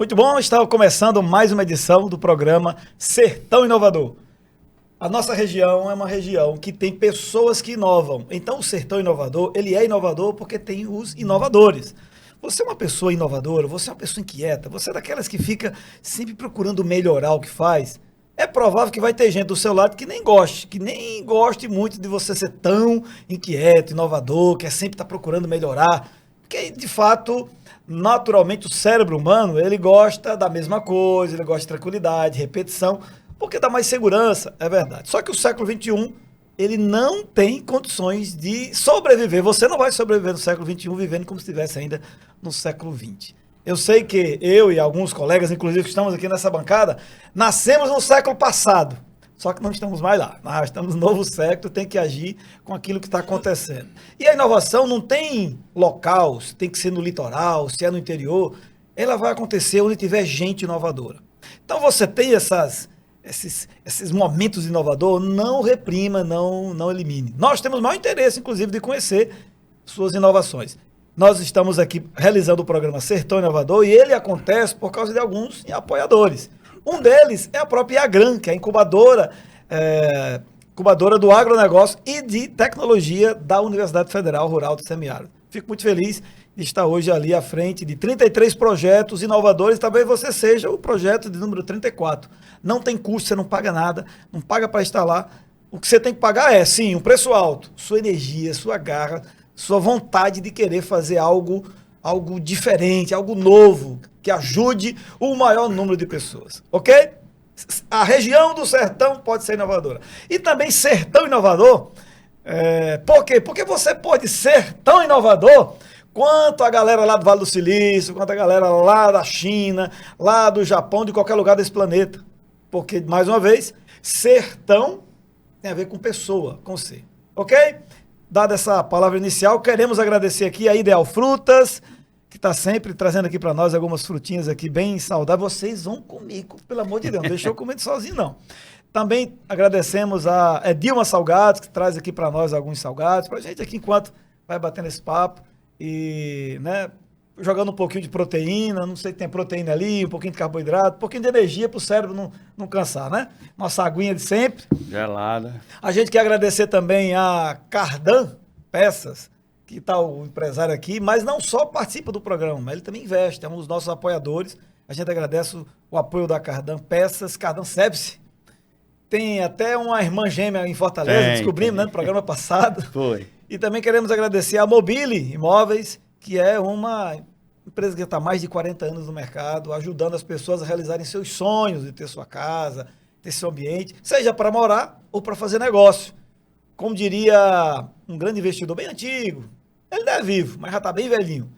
Muito bom, estava começando mais uma edição do programa Sertão Inovador. A nossa região é uma região que tem pessoas que inovam. Então o Sertão Inovador, ele é inovador porque tem os inovadores. Você é uma pessoa inovadora, você é uma pessoa inquieta, você é daquelas que fica sempre procurando melhorar o que faz. É provável que vai ter gente do seu lado que nem goste muito de você ser tão inquieto, inovador, que é sempre estar procurando melhorar. Porque, de fato, naturalmente o cérebro humano, ele gosta da mesma coisa, ele gosta de tranquilidade, repetição, porque dá mais segurança, é verdade. Só que o século XXI, ele não tem condições de sobreviver. Você não vai sobreviver no século XXI vivendo como se estivesse ainda no século XX. Eu sei que eu e alguns colegas, inclusive, que estamos aqui nessa bancada, nascemos no século passado. Só que não estamos mais lá. Nós estamos no novo século, tem que agir com aquilo que está acontecendo. E a inovação não tem local, se tem que ser no litoral, se é no interior. Ela vai acontecer onde tiver gente inovadora. Então você tem esses momentos inovadores, não reprima, não elimine. Nós temos maior interesse, inclusive, de conhecer suas inovações. Nós estamos aqui realizando o programa Sertão Inovador e ele acontece por causa de alguns apoiadores. Um deles é a própria Iagran, que é a incubadora do agronegócio e de tecnologia da Universidade Federal Rural do Semiárido. Fico muito feliz de estar hoje ali à frente de 33 projetos inovadores. Talvez você seja o projeto de número 34. Não tem custo, você não paga nada, não paga para estar lá. O que você tem que pagar é, sim, um preço alto, sua energia, sua garra, sua vontade de querer fazer algo diferente, algo novo, que ajude o maior número de pessoas, ok? A região do sertão pode ser inovadora. E também sertão inovador, por quê? Porque você pode ser tão inovador quanto a galera lá do Vale do Silício, quanto a galera lá da China, lá do Japão, de qualquer lugar desse planeta. Porque, mais uma vez, sertão tem a ver com pessoa, com ser, ok? Dada essa palavra inicial, queremos agradecer aqui a Ideal Frutas, que está sempre trazendo aqui para nós algumas frutinhas aqui bem saudáveis. Vocês vão comigo, pelo amor de Deus, não deixa eu comer sozinho, não. Também agradecemos a Dilma Salgados, que traz aqui para nós alguns salgados, para a gente aqui enquanto vai batendo esse papo e, né, jogando um pouquinho de proteína, não sei se tem proteína ali, um pouquinho de carboidrato, um pouquinho de energia para o cérebro não cansar, né? Nossa aguinha de sempre. Gelada. A gente quer agradecer também a Cardan Peças, que está o empresário aqui, mas não só participa do programa, mas ele também investe, é um dos nossos apoiadores. A gente agradece o apoio da Cardan Peças, Cardan Sebse. Tem até uma irmã gêmea em Fortaleza, descobrimos, né, no programa passado. Foi. E também queremos agradecer a Mobile Imóveis, que é uma empresa que está há mais de 40 anos no mercado, ajudando as pessoas a realizarem seus sonhos de ter sua casa, ter seu ambiente, seja para morar ou para fazer negócio. Como diria um grande investidor bem antigo, ele não é vivo, mas já está bem velhinho.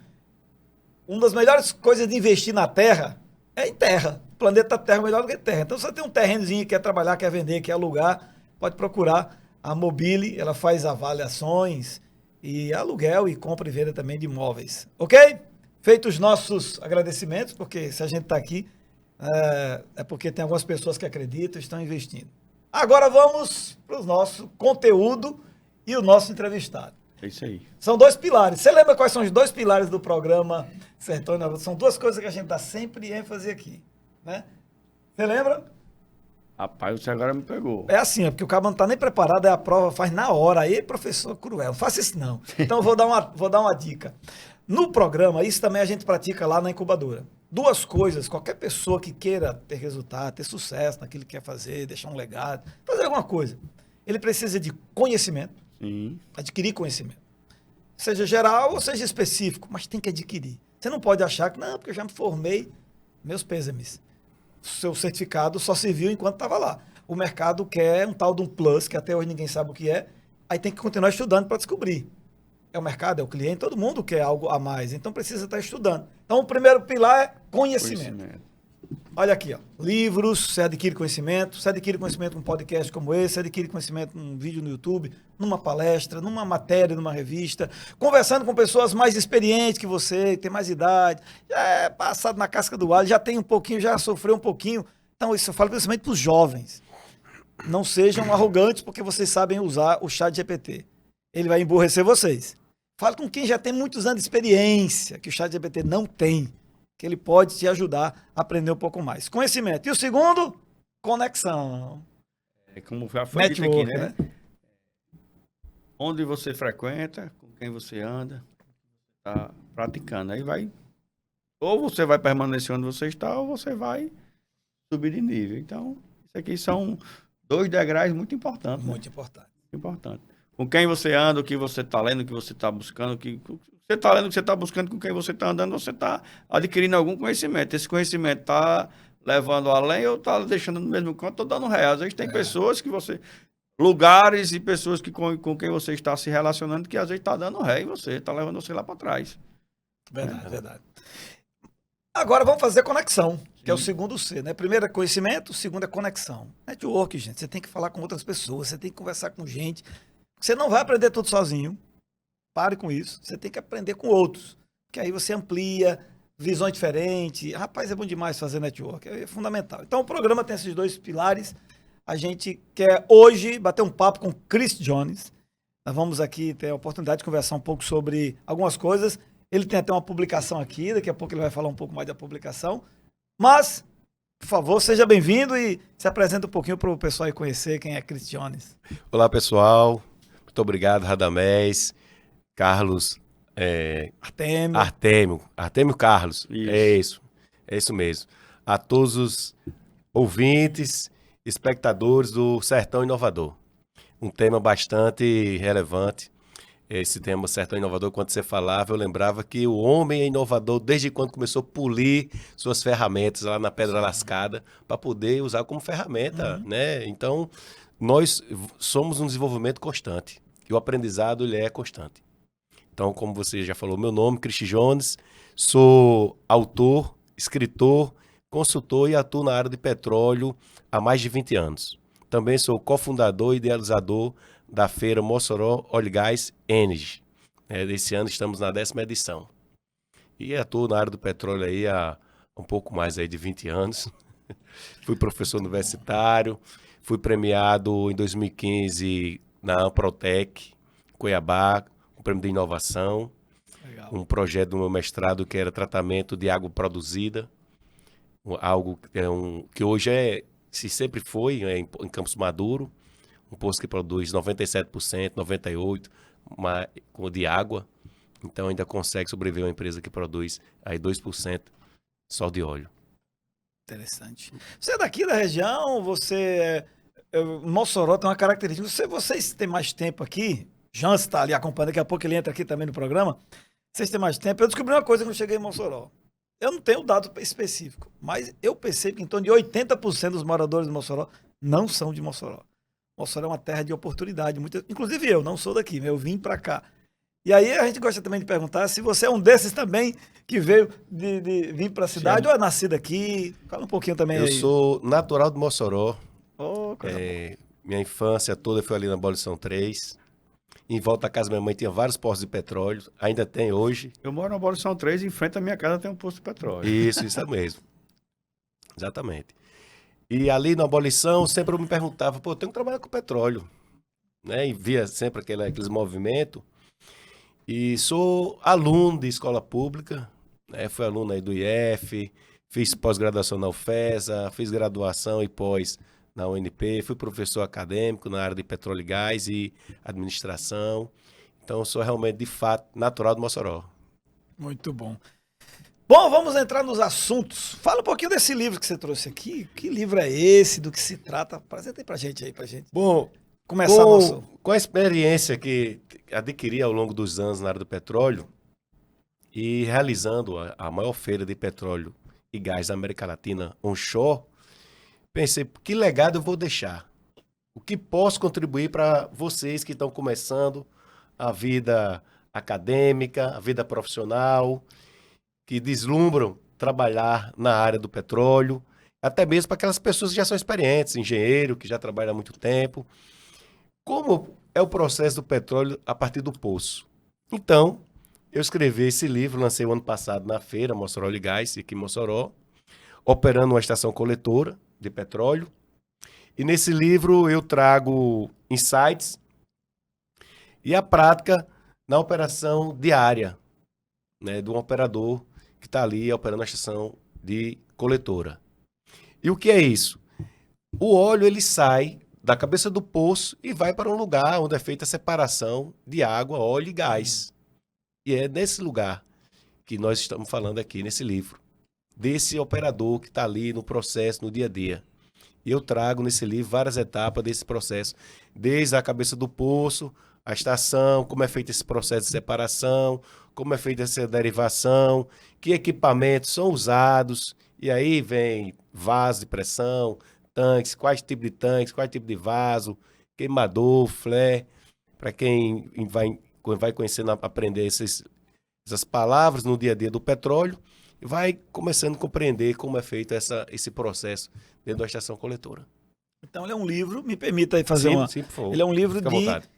Uma das melhores coisas de investir na terra é em terra. O planeta Terra é melhor do que terra. Então, se você tem um terrenozinho, quer trabalhar, quer vender, quer alugar, pode procurar a Mobile. Ela faz avaliações e aluguel e compra e venda também de imóveis. Ok? Feitos os nossos agradecimentos, porque se a gente está aqui, é porque tem algumas pessoas que acreditam e estão investindo. Agora vamos para o nosso conteúdo e o nosso entrevistado. É isso aí. São dois pilares. Você lembra quais são os dois pilares do programa Sertão Inovador? São duas coisas que a gente dá sempre ênfase aqui, né? Você lembra? Rapaz, você agora me pegou. É assim, é porque o cara não está nem preparado, aí a prova faz na hora. Aí, professor cruel, não faça isso não. Então, eu vou dar uma dica. No programa, isso também a gente pratica lá na incubadora. Duas coisas, qualquer pessoa que queira ter resultado, ter sucesso naquilo que quer fazer, deixar um legado, fazer alguma coisa, ele precisa de conhecimento, Sim. adquirir conhecimento. Seja geral ou seja específico, mas tem que adquirir. Você não pode achar que, não, porque eu já me formei, meus pêsames. O seu certificado só serviu enquanto estava lá. O mercado quer um tal de um plus, que até hoje ninguém sabe o que é, aí tem que continuar estudando para descobrir. É o mercado, é o cliente, todo mundo quer algo a mais, então precisa estar estudando. Então o primeiro pilar é conhecimento. Olha aqui, ó, livros, você adquire conhecimento com um podcast como esse, você adquire conhecimento num vídeo no YouTube, numa palestra, numa matéria, numa revista, conversando com pessoas mais experientes que você, tem mais idade, já é passado na casca do alho, já tem um pouquinho, já sofreu um pouquinho. Então isso eu falo principalmente para os jovens. Não sejam arrogantes porque vocês sabem usar o ChatGPT. Ele vai emburrecer vocês. Fala com quem já tem muitos anos de experiência, que o ChatGPT não tem. que ele pode te ajudar a aprender um pouco mais. Conhecimento. E o segundo, conexão. Como já foi dito aqui, Network, né? né? Onde você frequenta, com quem você anda, tá praticando. Aí vai. Ou você vai permanecer onde você está, ou você vai subir de nível. Então, isso aqui são 2 degraus muito importantes. Muito importante. Importante. Com quem você anda, o que você está lendo, o que você está buscando, o que você está lendo, o que você está buscando, com quem você está andando, você está adquirindo algum conhecimento. Esse conhecimento está levando além ou está deixando no mesmo canto, estou dando ré. Às vezes tem pessoas que você... Lugares e pessoas que com quem você está se relacionando que às vezes está dando ré e você está levando você lá para trás. Verdade, verdade. Agora vamos fazer conexão, que é o segundo C, né? Primeiro é conhecimento, segundo é conexão. Network, gente, você tem que falar com outras pessoas, você tem que conversar com gente. Você não vai aprender tudo sozinho. Pare com isso. Você tem que aprender com outros. Porque aí você amplia visões diferentes. Rapaz, é bom demais fazer network. É fundamental. Então o programa tem esses 2 pilares. A gente quer hoje bater um papo com Chris Jones. Nós vamos aqui ter a oportunidade de conversar um pouco sobre algumas coisas. Ele tem até uma publicação aqui, daqui a pouco ele vai falar um pouco mais da publicação. Mas, por favor, seja bem-vindo e se apresenta um pouquinho para o pessoal aí conhecer quem é Chris Jones. Olá, pessoal. Muito obrigado, Radamés, Carlos, Artêmio Carlos. Isso. É isso mesmo. A todos os ouvintes, espectadores do Sertão Inovador. Um tema bastante relevante. Esse tema Sertão Inovador, quando você falava, eu lembrava que o homem é inovador desde quando começou a polir suas ferramentas lá na Pedra Lascada para poder usar como ferramenta, né? Então, nós somos um desenvolvimento constante e o aprendizado ele é constante. Então, como você já falou, meu nome é Chris Jones, sou autor, escritor, consultor e atuo na área de petróleo há mais de 20 anos. Também sou cofundador e idealizador da feira Mossoró Oil Gas Energy. Esse ano estamos na 10ª edição. E atuo na área do petróleo aí há um pouco mais aí de 20 anos. Fui professor universitário, fui premiado em 2015 na Amprotec, Cuiabá, um prêmio de inovação. Legal. Um projeto do meu mestrado que era tratamento de água produzida, algo que hoje se sempre foi em Campos Maduro, um poço que produz 97%, 98% de água, então ainda consegue sobreviver uma empresa que produz aí 2% só de óleo. Interessante. Você é daqui da região, Mossoró tem uma característica, vocês têm mais tempo aqui, Jean está ali acompanhando, daqui a pouco ele entra aqui também no programa, vocês têm mais tempo, eu descobri uma coisa quando eu cheguei em Mossoró. Eu não tenho dado específico, mas eu percebo que em torno de 80% dos moradores de Mossoró não são de Mossoró. Mossoró é uma terra de oportunidade. Inclusive eu, não sou daqui, eu vim para cá. E aí a gente gosta também de perguntar se você é um desses também que veio de vir para a cidade. Sim. Ou é nascido aqui. Fala um pouquinho também eu aí. Eu sou natural de Mossoró. Coisa boa. Minha infância toda foi ali na Abolição 3. Em volta da casa da minha mãe tinha vários postos de petróleo. Ainda tem hoje. Eu moro na Abolição 3 e em frente à minha casa tem um posto de petróleo. Isso é mesmo. Exatamente. E ali na Abolição, sempre eu me perguntava, eu tenho que trabalhar com petróleo, né? E via sempre aqueles movimentos. E sou aluno de escola pública, né? Fui aluno aí do IF, fiz pós-graduação na UFESA, fiz graduação e pós na UNP, fui professor acadêmico na área de petróleo e gás e administração. Então, sou realmente, de fato, natural de Mossoró. Muito bom. Bom, vamos entrar nos assuntos. Fala um pouquinho desse livro que você trouxe aqui. Que livro é esse? Do que se trata? Apresenta aí pra gente aí, Bom, começar com a experiência que adquiri ao longo dos anos na área do petróleo e realizando a maior feira de petróleo e gás da América Latina, onshore, pensei, que legado eu vou deixar? O que posso contribuir para vocês que estão começando a vida acadêmica, a vida profissional, que deslumbram trabalhar na área do petróleo, até mesmo para aquelas pessoas que já são experientes, engenheiro, que já trabalham há muito tempo. Como é o processo do petróleo a partir do poço? Então, eu escrevi esse livro, lancei o ano passado na feira Mossoró Oil Gás, aqui em Mossoró, operando uma estação coletora de petróleo. E nesse livro eu trago insights e a prática na operação diária, né, de um operador que está ali operando a estação de coletora. E o que é isso? O óleo ele sai da cabeça do poço e vai para um lugar onde é feita a separação de água, óleo e gás. E é nesse lugar que nós estamos falando aqui, nesse livro, desse operador que está ali no processo, no dia a dia. E eu trago nesse livro várias etapas desse processo, desde a cabeça do poço, a estação, como é feito esse processo de separação, como é feita essa derivação, que equipamentos são usados, e aí vem vaso de pressão, tanques, quais tipos de tanques, quais tipos de vaso, queimador, flare, para quem vai conhecendo, aprender essas palavras no dia a dia do petróleo, e vai começando a compreender como é feito esse processo dentro da estação coletora. Então, ele é um livro, me permita aí fazer Sim, por favor. Ele é um livro Fica à vontade.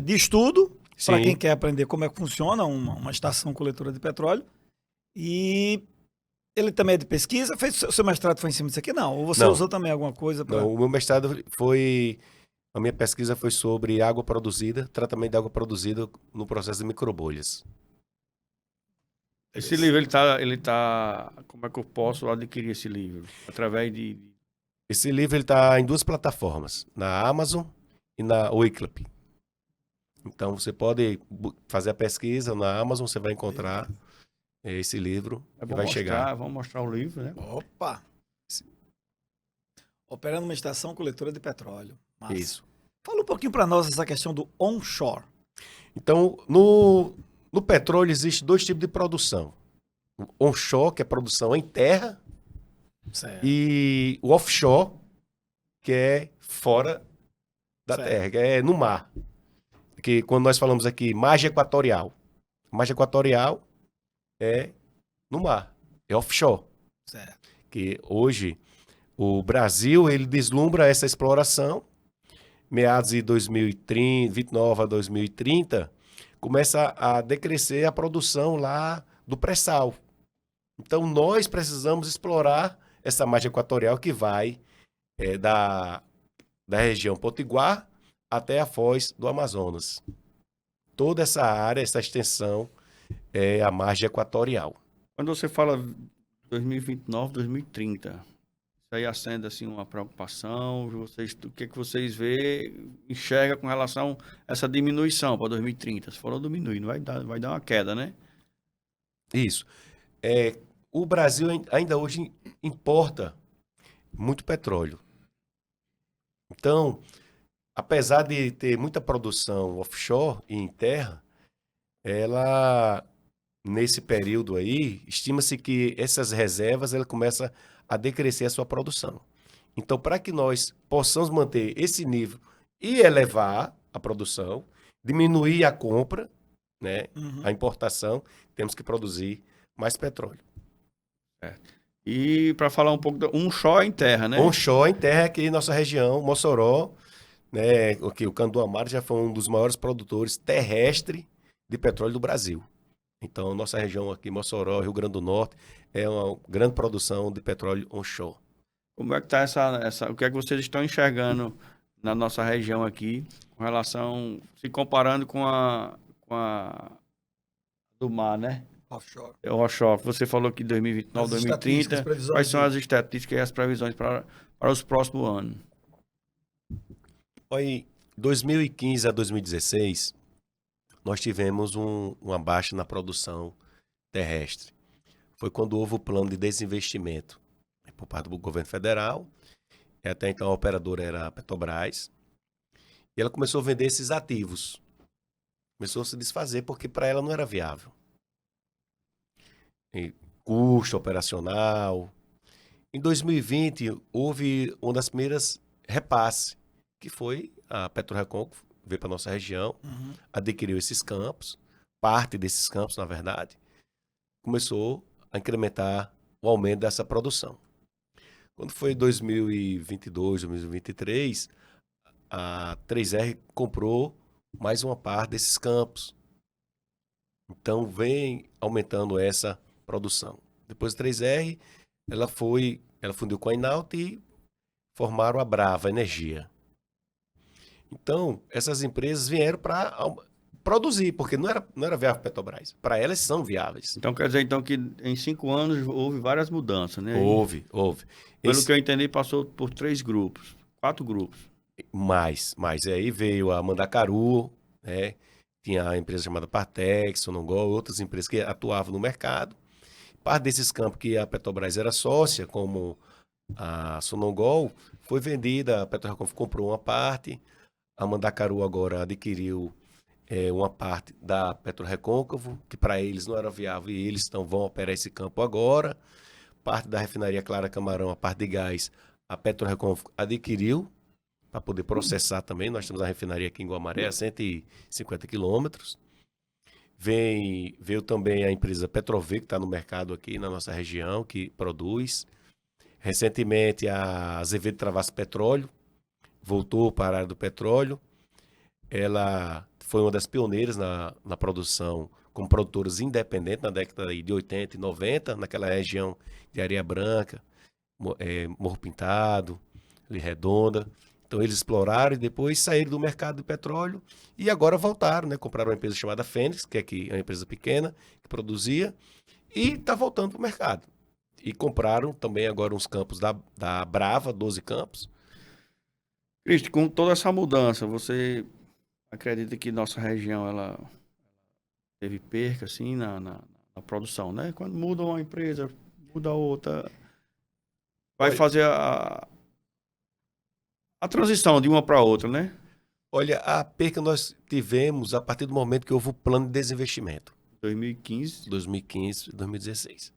de estudo, para Sim. quem quer aprender como é que funciona uma estação coletora de petróleo. E ele também é de pesquisa. O seu mestrado foi em cima disso aqui? Não. Ou você Não. usou também alguma coisa para... Não, o meu mestrado a minha pesquisa foi sobre água produzida, tratamento de água produzida no processo de microbolhas. Esse livro, ele tá... Como é que eu posso adquirir esse livro? Através de... Esse livro está em 2 plataformas, na Amazon e na Wiclap. Então você pode fazer a pesquisa na Amazon, você vai encontrar esse livro e vai chegar. Vamos mostrar o livro, né? Opa! Operando uma estação coletora de petróleo. Massa. Isso. Fala um pouquinho para nós essa questão do onshore. Então, no petróleo existe 2 tipos de produção. O onshore, que é produção em terra, Certo. e o offshore, que é fora da Certo. terra, que é no mar. Que quando nós falamos aqui margem equatorial é no mar, é offshore. Certo. Que hoje o Brasil ele deslumbra essa exploração, meados de 2030, 29 a 2030, começa a decrescer a produção lá do pré-sal. Então nós precisamos explorar essa margem equatorial que vai da região Potiguar até a foz do Amazonas. Toda essa área, essa extensão é a margem equatorial. Quando você fala 2029, 2030, isso aí acende assim uma preocupação, o que vocês enxergam com relação a essa diminuição para 2030? Se for diminuir, não vai dar uma queda, né? Isso. O Brasil ainda hoje importa muito petróleo. Então, apesar de ter muita produção offshore e em terra, ela, nesse período aí, estima-se que essas reservas ela começa a decrescer a sua produção. Então, para que nós possamos manter esse nível e elevar a produção, diminuir a compra, né, a importação, temos que produzir mais petróleo. E para falar um pouco do onshore em terra, né? Onshore em terra, aqui em nossa região, Mossoró, né, o Candoamaro já foi um dos maiores produtores terrestres de petróleo do Brasil. Então, nossa região aqui, Mossoró, Rio Grande do Norte, é uma grande produção de petróleo onshore. Como é que está o que é que vocês estão enxergando na nossa região aqui, com relação, se comparando com a do mar, né? Offshore. O offshore. Você falou que 2029, As 2030, estatísticas, previsões quais são de- as estatísticas e as previsões para os próximos anos? Em 2015 a 2016, nós tivemos uma baixa na produção terrestre. Foi quando houve o plano de desinvestimento por parte do governo federal. E até então a operadora era a Petrobras. E ela começou a vender esses ativos. Começou a se desfazer porque para ela não era viável. E custo operacional. Em 2020, houve uma das primeiras repasses, que foi a PetroRecon, que veio para a nossa região, adquiriu esses campos, parte desses campos, na verdade, começou a incrementar o aumento dessa produção. Quando foi 2022, 2023, a 3R comprou mais uma parte desses campos. Então, vem aumentando essa produção. Depois da 3R, ela fundiu com a Inaut e formaram a Brava Energia. Então, essas empresas vieram para produzir, porque não era viável para a Petrobras. Para elas são viáveis. Então quer dizer então que em 5 anos houve várias mudanças, né? Houve. Pelo que eu entendi, passou por 3 grupos, 4 grupos. Mais. E aí veio a Mandacaru, né? Tinha a empresa chamada Partex, Sonangol, outras empresas que atuavam no mercado. Parte desses campos que a Petrobras era sócia, como a Sonangol, foi vendida, a PetroRecôncavo comprou uma parte, a Mandacaru agora adquiriu uma parte da PetroRecôncavo, que para eles não era viável e eles vão operar esse campo agora. Parte da refinaria Clara Camarão, a parte de gás, a PetroRecôncavo adquiriu para poder processar também. Nós temos a refinaria aqui em Guamaré, a 150 quilômetros. Veio também a empresa Petrover, que está no mercado aqui na nossa região, que produz. Recentemente, a Azevedo Travassos Petróleo voltou para a área do petróleo. Ela foi uma das pioneiras na produção como produtoras independentes na década de 80 e 90, naquela região de Areia Branca, Morro Pintado, ali Redonda. Então eles exploraram e depois saíram do mercado de petróleo e agora voltaram, né? Compraram uma empresa chamada Fênix, que é uma empresa pequena, que produzia, e está voltando para o mercado. E compraram também agora uns campos da Brava, 12 campos. Cristo, com toda essa mudança, você acredita que nossa região ela teve perca assim na produção, né? Quando muda uma empresa, muda outra, vai fazer a transição de uma para outra, né? Olha, a perca nós tivemos a partir do momento que houve o plano de desinvestimento. 2015. 2015, 2016.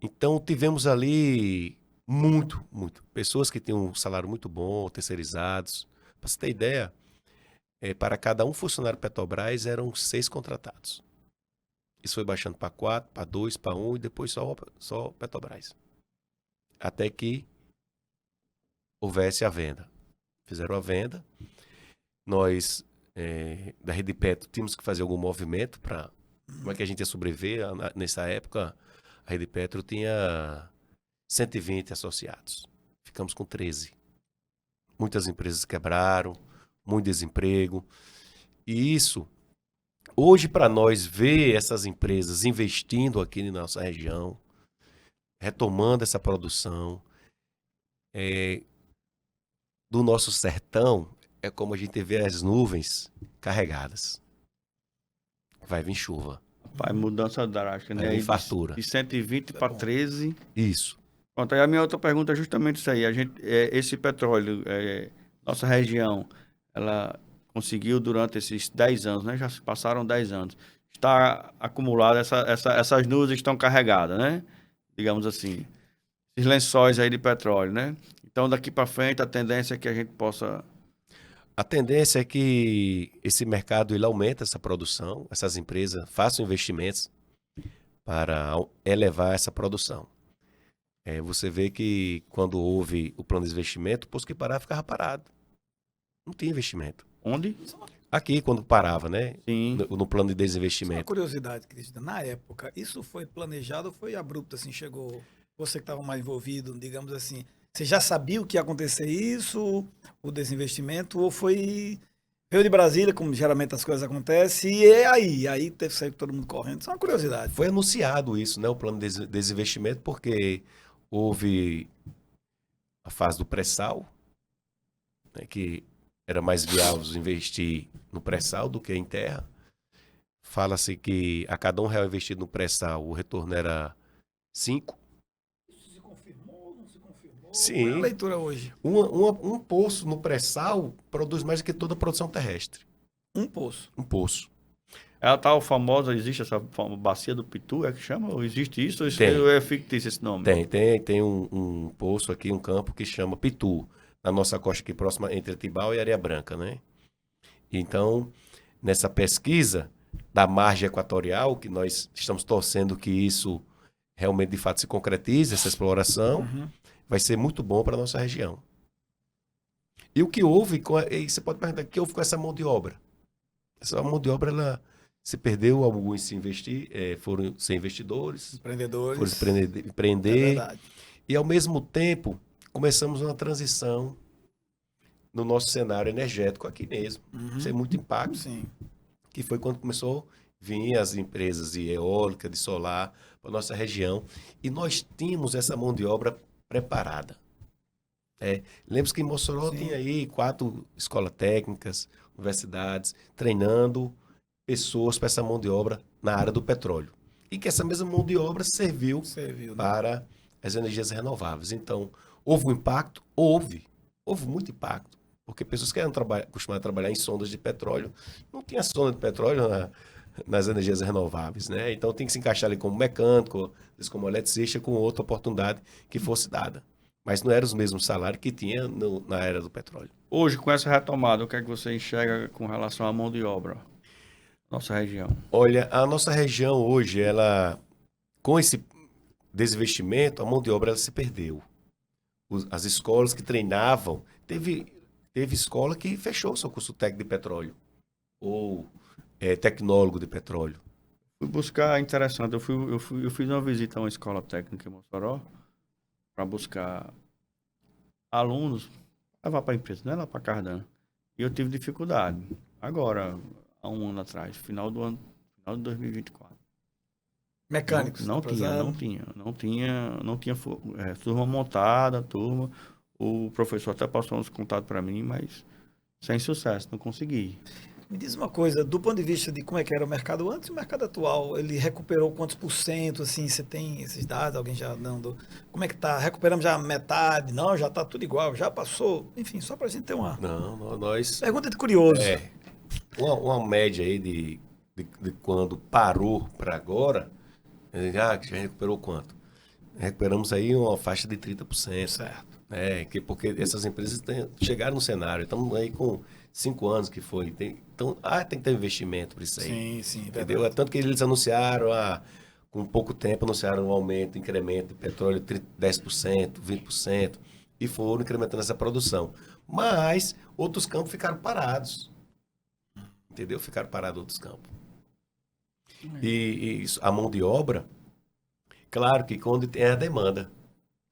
Então, tivemos ali muito. Pessoas que tinham um salário muito bom, terceirizados. Para você ter ideia, para cada um funcionário Petrobras eram 6 contratados. Isso foi baixando para 4, para 2, para 1 e depois só Petrobras. Até que houvesse a venda. Fizeram a venda. Nós, da Rede Petro, tínhamos que fazer algum movimento para... Como é que a gente ia sobreviver? Nessa época, a Rede Petro tinha 120 associados. Ficamos com 13. Muitas empresas quebraram, muito desemprego. E isso, hoje, para nós ver essas empresas investindo aqui na nossa região, retomando essa produção, do nosso sertão, é como a gente vê as nuvens carregadas. Vai vir chuva. Vai mudança drástica, né? Vai vir fartura. De 120 para 13. Isso. Pronto, aí a minha outra pergunta é justamente isso aí. Esse petróleo, nossa região, ela conseguiu durante esses 10 anos, né? Já se passaram 10 anos. Está acumulada, essas nuvens estão carregadas, né? Digamos assim. Esses lençóis aí de petróleo, né? Então, daqui para frente, a tendência é que a gente possa... A tendência é que esse mercado ele aumenta essa produção, essas empresas façam investimentos para elevar essa produção. Você vê que quando houve o plano de investimento, o posto que parava ficava parado. Não tinha investimento. Onde? Aqui, quando parava, né? Sim. No plano de Só uma desinvestimento. curiosidade, Cristina. Na época, isso foi planejado ou foi abrupto, assim, chegou... Você que estava mais envolvido, digamos assim, você já sabia o que ia acontecer isso, o desinvestimento, ou foi... Veio de Brasília, como geralmente as coisas acontecem, e aí teve que sair todo mundo correndo. Isso é uma curiosidade. Foi anunciado isso, né? O plano de desinvestimento, porque houve a fase do pré-sal, né, que era mais viável investir no pré-sal do que em terra. Fala-se que a cada R$1 investido no pré-sal, o retorno era 5. Isso se confirmou ou não se confirmou? Sim. Qual é a leitura hoje? Um poço no pré-sal produz mais do que toda a produção terrestre. Um poço. Um poço. É a tal famosa, existe essa bacia do Pitu, é que chama? Ou existe isso? Ou isso Tem. é fictício esse nome? Tem um poço aqui, um campo que chama Pitu, na nossa costa aqui próxima entre Tibau e Areia Branca, né? Então, nessa pesquisa da margem equatorial, que nós estamos torcendo que isso realmente de fato se concretize, essa exploração, vai ser muito bom para a nossa região. E o que houve, e você pode perguntar, o que houve com essa mão de obra? Essa mão de obra, ela se perdeu, alguns foram ser investidores, Empreendedores. foram É empreender, verdade. e ao mesmo tempo começamos uma transição no nosso cenário energético aqui mesmo. Isso é muito impacto. Sim. que foi quando começou a vir as empresas de eólica, de solar, para nossa região. E nós tínhamos essa mão de obra preparada. Lembra-se que em Mossoró Sim. tinha aí 4 escolas técnicas, universidades, treinando pessoas para essa mão de obra na área do petróleo. E que essa mesma mão de obra serviu Serviu, né? para as energias renováveis. Então, houve um impacto? Houve muito impacto. Porque pessoas que eram acostumadas a trabalhar em sondas de petróleo, não tinha sonda de petróleo nas energias renováveis, né? Então, tem que se encaixar ali como mecânico, às vezes como eletricista, com outra oportunidade que fosse dada. Mas não eram os mesmos salários que tinha na era do petróleo. Hoje, com essa retomada, o que é que você enxerga com relação à mão de obra? Nossa região. Olha, a nossa região hoje, ela, com esse desinvestimento, a mão de obra ela se perdeu. As escolas que treinavam, teve escola que fechou seu curso técnico de petróleo, ou tecnólogo de petróleo. Fui buscar, interessante, eu fiz uma visita a uma escola técnica em Mossoró para buscar alunos, levar para a empresa, não é lá para Cardan. E eu tive dificuldade. Agora, há um ano atrás, final de 2024. Mecânicos. Não tinha turma montada, turma. O professor até passou uns contatos para mim, mas sem sucesso, não consegui. Me diz uma coisa, do ponto de vista de como é que era o mercado antes e o mercado atual, ele recuperou quantos por cento, assim, você tem esses dados, alguém já dando, como é que tá? Recuperamos já metade? Não, já tá tudo igual, já passou? Enfim, só pra gente ter uma Não, nós... pergunta de curioso. Uma média aí de quando parou para agora, já recuperou quanto? Recuperamos aí uma faixa de 30%. Certo. Porque essas empresas chegaram no cenário, estamos aí com 5 anos que foi. Então, tem que ter investimento para isso aí. Sim, Entendeu? verdade. Tanto que eles anunciaram, com pouco tempo, anunciaram um aumento, incremento de petróleo de 10%, 20%, e foram incrementando essa produção. Mas outros campos ficaram parados. Entendeu? Ficaram parados outros campos. E a mão de obra, claro que quando tem a demanda.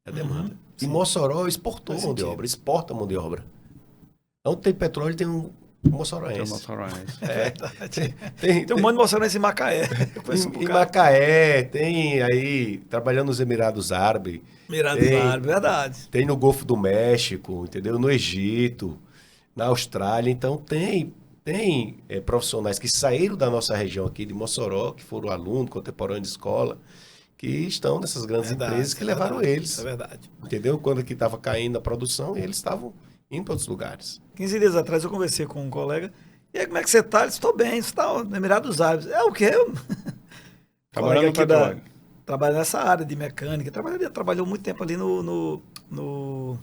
A demanda. E sim. Mossoró exportou Faz mão de sentido. obra, exporta mão de obra. Não tem petróleo, tem um moçoroense. Tem Mossoroense. Tem um monte de moçorense em Macaé. Eu conheço um Em bocado. Macaé, tem aí, trabalhando nos Emirados Árabes. Emirados Árabes, verdade. Tem no Golfo do México, entendeu? No Egito, na Austrália. Então, tem profissionais que saíram da nossa região aqui, de Mossoró, que foram alunos, contemporâneos de escola, que estão nessas grandes Verdade, empresas que levaram verdade, eles. isso é verdade. Entendeu? Quando aqui estava caindo a produção, eles estavam indo para outros lugares. 15 dias atrás eu conversei com um colega. E aí, como é que você tá? Ele disse, estou bem, você está no Emirados Árabes. É o quê? Trabalhando no petróleo. Trabalha nessa área de mecânica. Trabalhou muito tempo ali no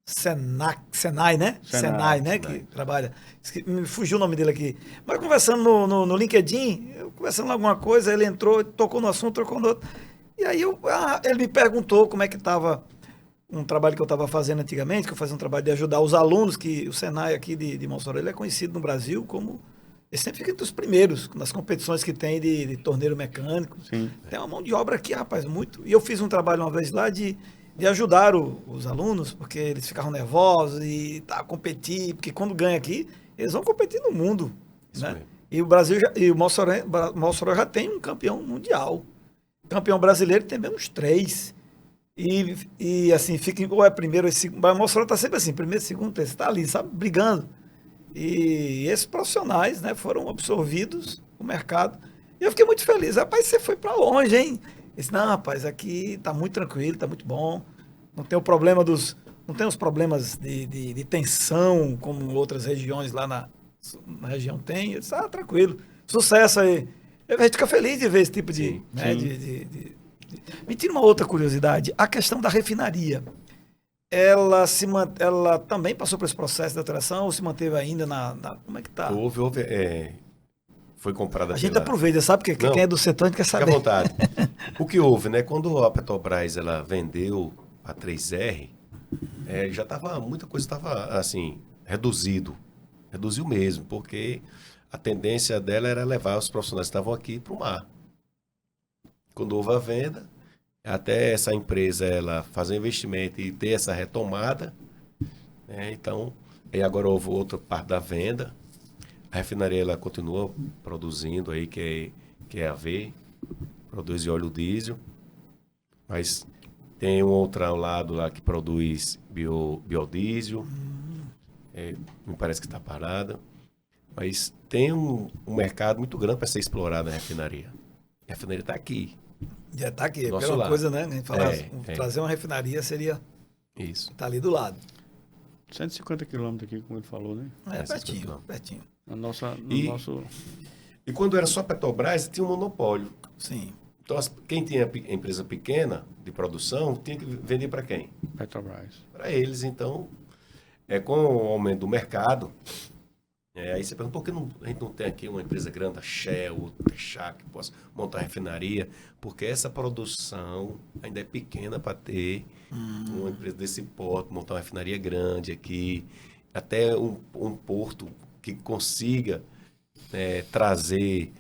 Senai, né? Senai, né? Que trabalha. Me fugiu o nome dele aqui. Mas conversando no LinkedIn, eu conversando alguma coisa, ele entrou, tocou no assunto, trocou no outro. E aí ele me perguntou como é que estava um trabalho que eu estava fazendo antigamente, que eu fazia um trabalho de ajudar os alunos, que o Senai aqui de Mossoró, ele é conhecido no Brasil como... Ele sempre fica entre os primeiros, nas competições que tem de torneiro mecânico. Sim. Tem uma mão de obra aqui, rapaz, muito. E eu fiz um trabalho uma vez lá de ajudar os alunos, porque eles ficavam nervosos e competir, porque quando ganha aqui, eles vão competir no mundo. Isso Né? mesmo. E o Brasil, e o Mossoró já tem um campeão mundial. Campeão brasileiro tem mesmo uns 3. E assim, fica ou é primeiro ou é segundo. Mas o Mossoró está sempre assim, primeiro, segundo, terceiro, está ali, sabe, brigando. E esses profissionais, né, foram absorvidos no mercado. E eu fiquei muito feliz. Rapaz, você foi para longe, hein? Eu disse, não, rapaz, aqui tá muito tranquilo, tá muito bom. Não tem o problema não tem os problemas de tensão, como outras regiões lá na região tem. Eu disse, tranquilo. Sucesso aí. A gente fica feliz de ver esse tipo de... Sim, né, sim. Me tira uma outra curiosidade. A questão da refinaria. Ela também passou por esse processo de alteração ou se manteve ainda como é que tá? Houve, foi comprada A gente pela... aproveita, sabe? Porque Não, quem é do setor a gente quer Fique à saber. vontade. O que houve, né? Quando a Petrobras ela vendeu a 3R, muita coisa estava assim, reduziu mesmo, porque a tendência dela era levar os profissionais que estavam aqui para o mar. Quando houve a venda, até essa empresa ela fazer um investimento e ter essa retomada, né? Então, aí agora houve outra parte da venda. A refinaria ela continua produzindo aí, que é AV, produz óleo diesel, mas tem um outro ao lado lá que produz biodiesel, me parece que está parada, mas tem um mercado muito grande para ser explorado na refinaria. A refinaria está aqui. Já está aqui, Nosso pela lado. coisa, né? A gente falar, É. trazer uma refinaria seria Isso. tá ali do lado. 150 quilômetros aqui, como ele falou, né? É, Essas coisas pertinho, não. pertinho. No nosso... E quando era só Petrobras, tinha um monopólio. Sim. Então, quem tinha empresa pequena de produção, tinha que vender para quem? Petrobras. Para eles. Então, com o aumento do mercado, aí você pergunta, por que a gente não tem aqui uma empresa grande, a Shell, a Texaco, que possa montar refinaria? Porque essa produção ainda é pequena para ter uma empresa desse porte, montar uma refinaria grande aqui, até um porto que consiga trazer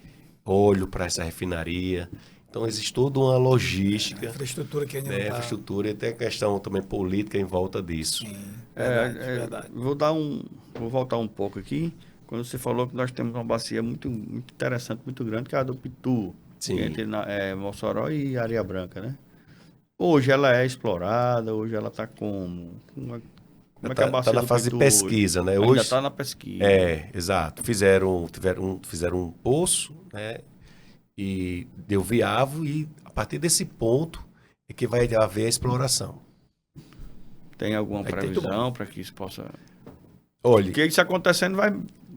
óleo para essa refinaria. Então, existe toda uma logística, Infraestrutura que ainda não tá... infraestrutura, e tem a questão também política em volta disso. Sim, verdade, É, verdade. vou voltar um pouco aqui. Quando você falou que nós temos uma bacia muito, muito interessante, muito grande, que é a do Pitu, Sim. que é entre Mossoró e Areia Branca, né? Hoje ela é explorada, hoje ela está como é que é a bacia Está na do fase de Pitu hoje? pesquisa, né? Ainda Hoje está na pesquisa. exato. Fizeram um poço, né? E deu viável, e a partir desse ponto é que vai haver a exploração. Tem alguma Aí tem previsão para que isso possa... Olha, Porque isso acontecendo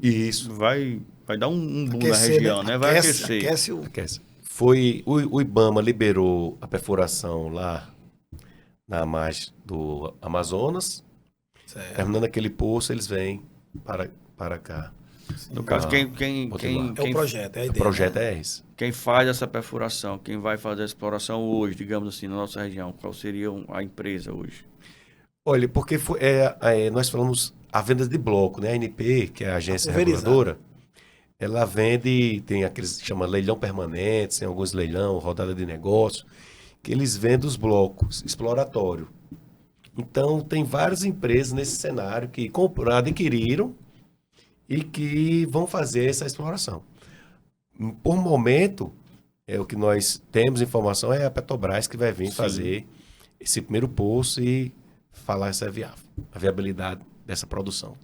isso. vai dar um boom na Aquecer, região, né? Vai aquecer. Aquece o... Aquece. Foi o IBAMA liberou a perfuração lá na margem do Amazonas. Certo. Terminando aquele poço, eles vêm para cá. No caso, quem É o projeto, é a O ideia. projeto né? é esse. Quem faz essa perfuração, quem vai fazer a exploração hoje, digamos assim, na nossa região, qual seria a empresa hoje? Olha, porque nós falamos a venda de bloco, né? A ANP, que é a agência Pulverizado. reguladora, ela vende, tem aqueles que chama leilão permanente, tem alguns leilão, rodada de negócio, que eles vendem os blocos exploratório. Então, tem várias empresas nesse cenário que adquiriram e que vão fazer essa exploração. Por momento, o que nós temos informação é a Petrobras que vai vir fazer esse primeiro poço e falar se é viável, a viabilidade dessa produção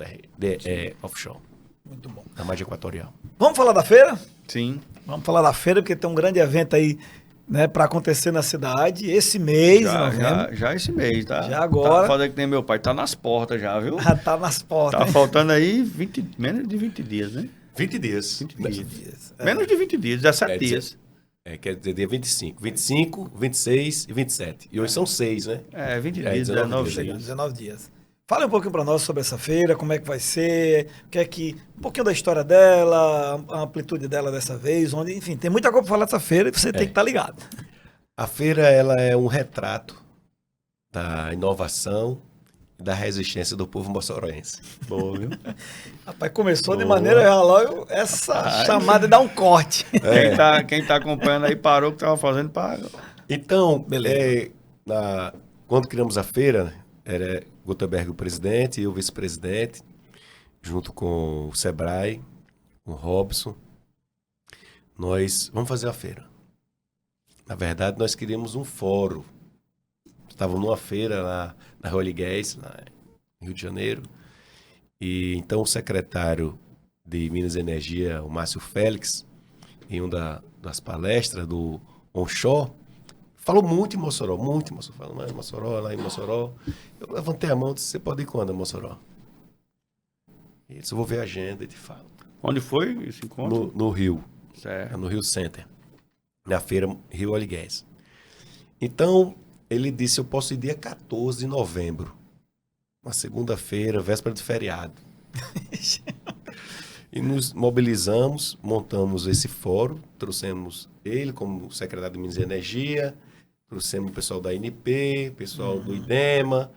offshore, Muito bom. na margem equatorial. Vamos falar da feira? Sim. Vamos falar da feira, porque tem um grande evento aí, né, para acontecer na cidade esse mês, em novembro. Já esse mês, tá? Já agora. Tá fazendo que nem meu pai, tá nas portas já, viu? Já tá nas portas. Tá hein? faltando aí menos de 20 dias, né? 20 dias. 20 dias. É. Menos de 20 dias, 17 dias. Quer dizer, dia 25. 25, 26 e 27. E hoje são 6, né? 20 dias, 19 dias. 19 dias. Fala um pouquinho para nós sobre essa feira, como é que vai ser, um pouquinho da história dela, a amplitude dela dessa vez, enfim, tem muita coisa para falar dessa feira e você tem que estar ligado. A feira, ela é um retrato da inovação e da resistência do povo moçoroense. Boa, viu? Rapaz, começou de maneira já logo essa chamada de dar um corte. Quem tá acompanhando aí parou o que tava fazendo para... Então, Beleza. quando criamos a feira, era Gutenberg o presidente e o vice-presidente, junto com o Sebrae, o Robson. Nós vamos fazer a feira. Na verdade, nós queríamos um fórum. Estávamos numa feira lá na Rua Ligués, lá no Rio de Janeiro. E então o secretário de Minas e Energia, o Márcio Félix, em uma das palestras do onshore, falou muito em Mossoró, Falou, mas Mossoró, lá em Mossoró. Eu levantei a mão e disse, você pode ir quando, Mossoró? Ele disse, eu vou ver a agenda e te falo. Onde foi esse encontro? No Rio, Certo. no Rio Center, na feira Rio Oil Gas. Então, ele disse, eu posso ir dia 14 de novembro, uma segunda-feira, véspera de feriado. E nos mobilizamos, montamos esse fórum, trouxemos ele como secretário de Minas e Energia, trouxemos o pessoal da ANP, pessoal do IDEMA,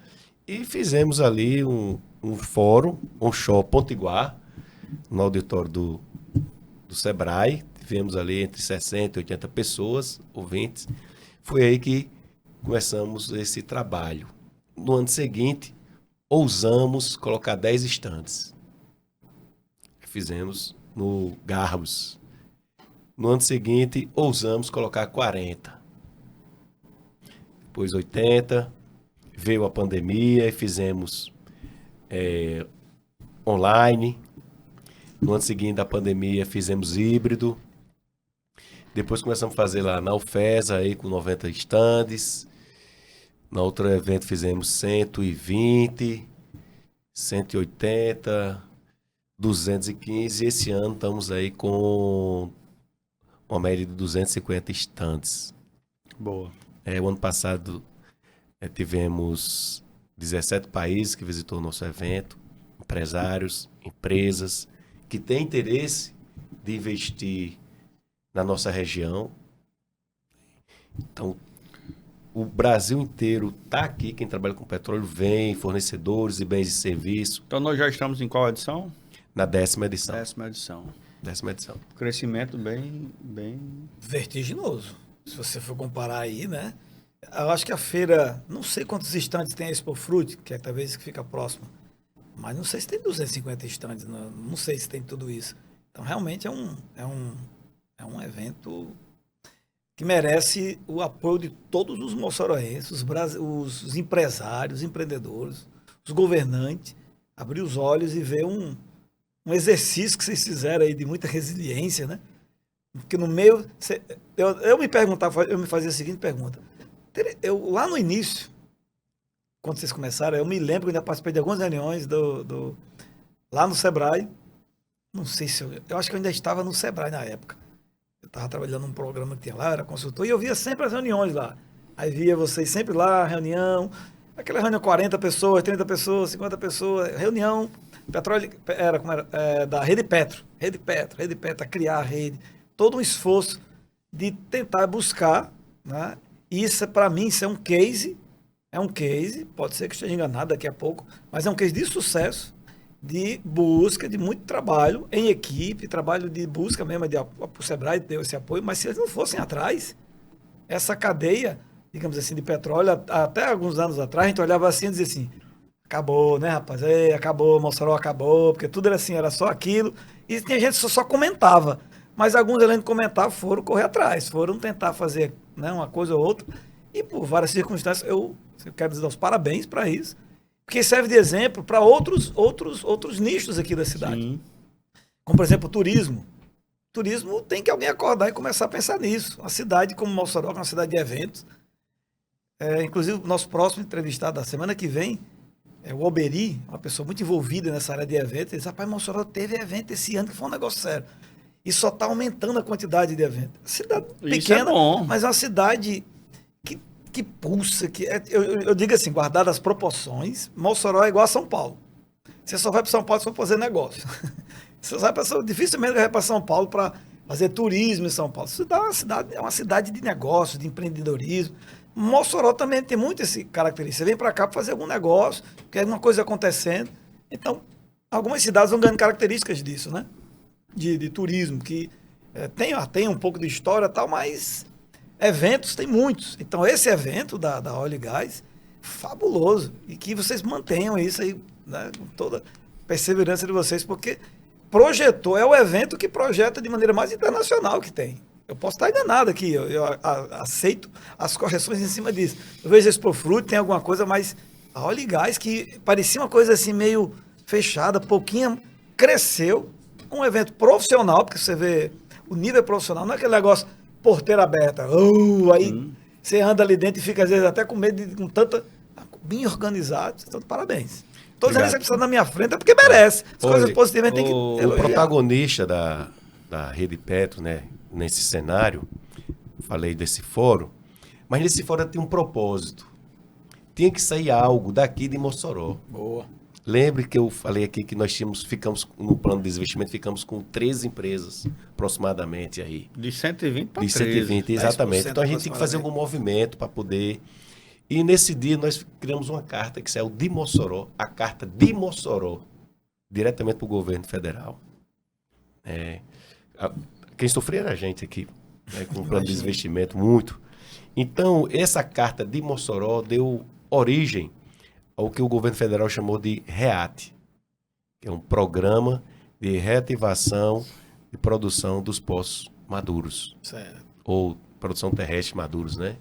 e fizemos ali um fórum, um show Potiguar, no auditório do Sebrae. Tivemos ali entre 60 e 80 pessoas, ouvintes. Foi aí que começamos esse trabalho. No ano seguinte, ousamos colocar 10 estandes. fizemos no Garbos. No ano seguinte, ousamos colocar 40. Depois 80, veio a pandemia e fizemos online. No ano seguinte da pandemia, fizemos híbrido. Depois começamos a fazer lá na UFESA, aí, com 90 estandes. No outro evento fizemos 120, 180, 215. E esse ano estamos aí com uma média de 250 estandes. Boa. O ano passado tivemos 17 países que visitou o nosso evento, empresários, empresas que têm interesse de investir na nossa região. Então, o Brasil inteiro está aqui, quem trabalha com petróleo vem, fornecedores de bens e serviços. Então nós já estamos em qual edição? Na 10ª edição. 10ª edição. 10ª edição. Crescimento bem... Vertiginoso. Se você for comparar aí, né? Eu acho que a feira, não sei quantos estandes tem a Expo Fruit, que é talvez que fica próximo, mas não sei se tem 250 estandes, não sei se tem tudo isso. Então realmente é um evento que merece o apoio de todos os moçoroenses, os empresários, os empreendedores, os governantes, abrir os olhos e ver um exercício que vocês fizeram aí de muita resiliência, né? Porque no meio, eu me fazia a seguinte pergunta. Lá no início, quando vocês começaram, eu me lembro que eu ainda participei de algumas reuniões lá no Sebrae. Não sei se eu acho que eu ainda estava no Sebrae na época. Eu estava trabalhando num programa que tinha lá, era consultor, e eu via sempre as reuniões lá. Aí via vocês sempre lá, reunião, aquela reunião 40 pessoas, 30 pessoas, 50 pessoas, reunião, petróleo, da Rede Petro, a criar a rede, todo um esforço de tentar buscar, né? E isso, para mim, isso é um case, pode ser que esteja enganado daqui a pouco, mas é um case de sucesso, de busca, de muito trabalho em equipe, trabalho de busca mesmo, o Sebrae deu esse apoio, mas se eles não fossem atrás, essa cadeia, digamos assim, de petróleo, até alguns anos atrás, a gente olhava assim e dizia assim, acabou, né, rapaz? Acabou, Mossoró acabou, porque tudo era assim, era só aquilo, e tinha gente que só comentava, mas alguns, além de comentar, foram correr atrás, foram tentar fazer, né, uma coisa ou outra, e por várias circunstâncias, eu quero dizer os parabéns para isso, porque serve de exemplo para outros nichos aqui da cidade. Sim. Como, por exemplo, o turismo. O turismo tem que alguém acordar e começar a pensar nisso. Uma cidade como Mossoró, que é uma cidade de eventos. Inclusive, o nosso próximo entrevistado da semana que vem é o Alberi, uma pessoa muito envolvida nessa área de eventos. Ele diz, rapaz, Mossoró teve evento esse ano que foi um negócio sério. E só está aumentando a quantidade de eventos. Cidade pequena, mas é uma cidade que pulsa, eu digo assim, guardado as proporções, Mossoró é igual a São Paulo. Você só vai para São Paulo se for fazer negócio. Você vai dificilmente vai para São Paulo para fazer turismo em São Paulo. É uma cidade de negócio, de empreendedorismo. Mossoró também tem muito esse característica. Você vem para cá para fazer algum negócio, quer alguma coisa acontecendo. Então, algumas cidades vão ganhando características disso, né? De turismo, que tem um pouco de história e tal, mas eventos tem muitos. Então, esse evento da Óleo e Gás, fabuloso. E que vocês mantenham isso aí, né, com toda a perseverança de vocês, porque é o evento que projeta de maneira mais internacional que tem. Eu posso estar enganado aqui, eu aceito as correções em cima disso. Eu vejo esse Fruit, tem alguma coisa, mas a Óleo e Gás, que parecia uma coisa assim meio fechada, pouquinho, cresceu. Um evento profissional, porque você vê o nível profissional, não é aquele negócio porteira aberta, aí você anda ali dentro e fica às vezes até com medo, com tanta, bem organizado. Então, parabéns. Todos eles que precisam na minha frente é porque merece. As coisas positivas tem que elogiar. O protagonista da Rede Petro, né, nesse cenário, falei desse fórum, mas nesse fórum tem um propósito. Tinha que sair algo daqui de Mossoró. Boa. Lembre que eu falei aqui que nós ficamos no plano de desinvestimento, ficamos com 13 empresas aproximadamente aí. De 120 para 13. De 120, exatamente. Então a gente tem que fazer algum movimento para poder... E nesse dia nós criamos uma carta que saiu de Mossoró, a carta de Mossoró, diretamente para o governo federal. Quem sofreu era a gente aqui, né, com o plano de desinvestimento, muito. Então, essa carta de Mossoró deu origem ao que o governo federal chamou de REAT, que é um programa de reativação e produção dos poços maduros, Certo. ou produção terrestre maduros, né?